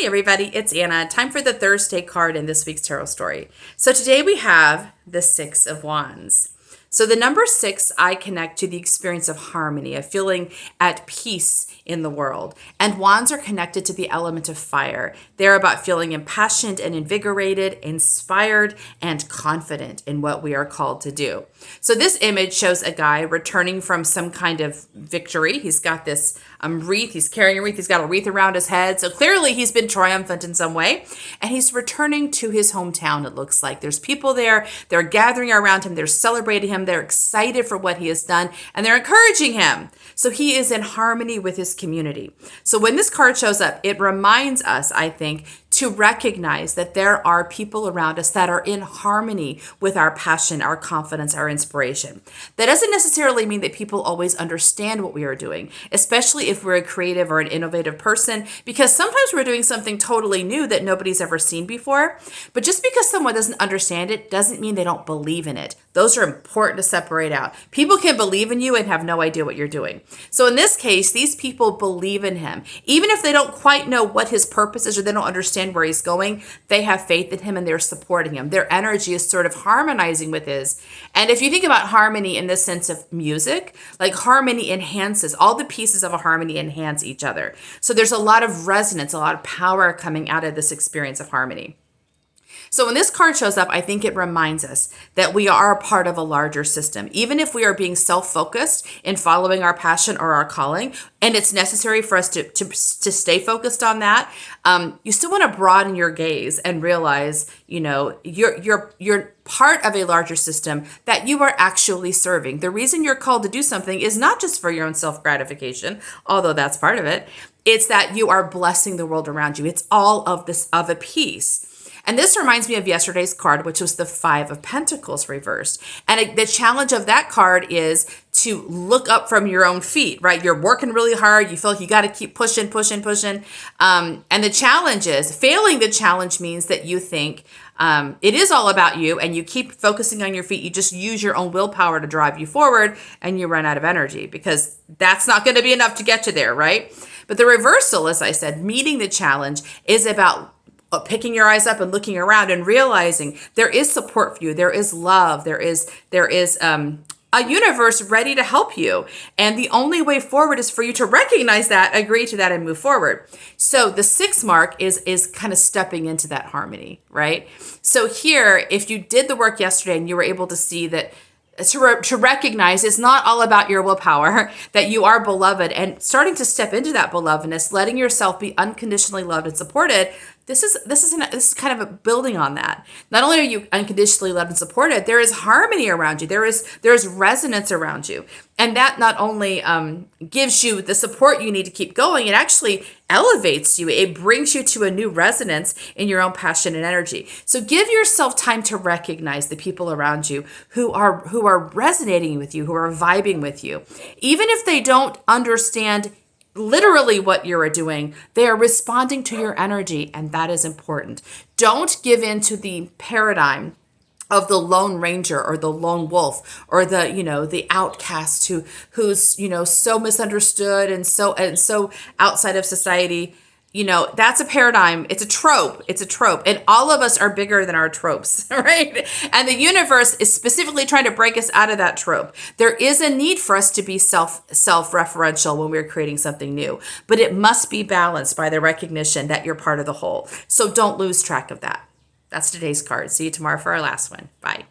Hey everybody, it's Anna. Time for the Thursday card in this week's tarot story. So today we have the Six of Wands. So the number six, I connect to the experience of harmony, of feeling at peace in the world. And wands are connected to the element of fire. They're about feeling impassioned and invigorated, inspired, and confident in what we are called to do. So this image shows a guy returning from some kind of victory. He's got this wreath. He's carrying a wreath. He's got a wreath around his head. So clearly he's been triumphant in some way. And he's returning to his hometown, it looks like. There's people there. They're gathering around him. They're celebrating him. They're excited for what he has done. And they're encouraging him. So he is in harmony with his community. So when this card shows up, it reminds us, I think, to recognize that there are people around us that are in harmony with our passion, our confidence, our inspiration. That doesn't necessarily mean that people always understand what we are doing, especially if we're a creative or an innovative person, because sometimes we're doing something totally new that nobody's ever seen before. But just because someone doesn't understand it doesn't mean they don't believe in it. Those are important to separate out. People can believe in you and have no idea what you're doing. So in this case, these people believe in him. Even if they don't quite know what his purpose is or they don't understand where he's going, they have faith in him and they're supporting him. Their energy is sort of harmonizing with his. And if you think about harmony in the sense of music, like harmony enhances, all the pieces of a harmony enhance each other. So there's a lot of resonance, a lot of power coming out of this experience of harmony. So when this card shows up, I think it reminds us that we are a part of a larger system. Even if we are being self-focused in following our passion or our calling, and it's necessary for us to stay focused on that, you still want to broaden your gaze and realize, you're part of a larger system that you are actually serving. The reason you're called to do something is not just for your own self-gratification, although that's part of it. It's that you are blessing the world around you. It's all of this of a piece. And this reminds me of yesterday's card, which was the Five of Pentacles reversed. And the challenge of that card is to look up from your own feet, right? You're working really hard. You feel like you got to keep pushing. And the challenge is, failing the challenge means that you think it is all about you and you keep focusing on your feet. You just use your own willpower to drive you forward and you run out of energy because that's not going to be enough to get you there, right? But the reversal, as I said, meeting the challenge is about picking your eyes up and looking around and realizing there is support for you. There is love. There is a universe ready to help you. And the only way forward is for you to recognize that, agree to that, and move forward. So the 6 mark is kind of stepping into that harmony, right? So here, if you did the work yesterday and you were able to see that, to recognize it's not all about your willpower, that you are beloved, and starting to step into that belovedness, letting yourself be unconditionally loved and supported. This is kind of a building on that. Not only are you unconditionally loved and supported, there is harmony around you. There is resonance around you. And that not only gives you the support you need to keep going, it actually elevates you. It brings you to a new resonance in your own passion and energy. So give yourself time to recognize the people around you who are resonating with you, who are vibing with you. Even if they don't understand literally what you're doing, they are responding to your energy, and that is important. Don't give in to the paradigm of the lone ranger or the lone wolf or the outcast who's so misunderstood and so outside of society. That's a paradigm. It's a trope. And all of us are bigger than our tropes, right? And the universe is specifically trying to break us out of that trope. There is a need for us to be self-referential when we're creating something new, but it must be balanced by the recognition that you're part of the whole. So don't lose track of that. That's today's card. See you tomorrow for our last one. Bye.